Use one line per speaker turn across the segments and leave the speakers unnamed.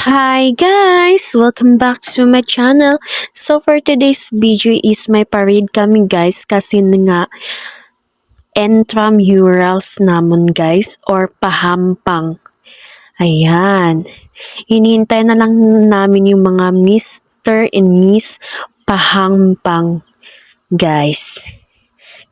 Hi guys! Welcome back to my channel. So for today's video is may parade kami guys kasi nga intramurals namon guys or pahampang. Ayan. Hinihintay na lang namin yung mga Mr. and Miss Pahampang guys.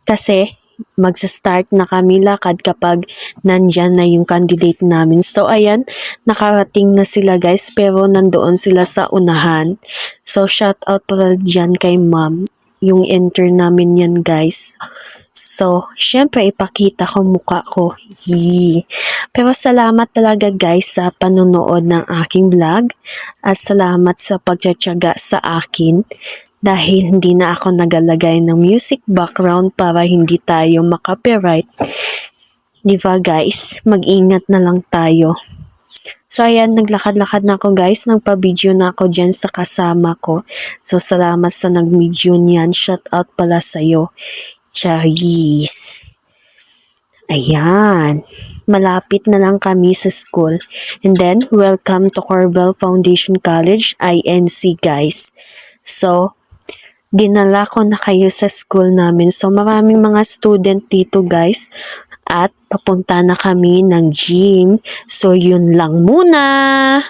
Kasi magsa-start na kami lakad kapag nandyan na yung candidate namin. So, ayan, nakarating na sila guys, pero nandoon sila sa unahan. So, shout out pala dyan kay ma'am. Yung enter namin yan guys. So, syempre, ipakita ko mukha ko. Yee. Pero salamat talaga guys sa panonood ng aking vlog. At salamat sa pagtsatsaga sa akin. Dahil hindi na ako nagalagay ng music background para hindi tayo makapiright. Diba guys? Mag-ingat na lang tayo. So ayan, naglakad-lakad na ako guys. Nagpa-video na ako dyan sa kasama ko. So salamat sa nag-video niyan. Shout out pala sa'yo. Charis. Ayan. Malapit na lang kami sa school. And then, welcome to Corbel Foundation College, INC guys. So, dinala ko na kayo sa school namin. So, maraming mga student dito guys. At papunta na kami ng gym. So, yun lang muna.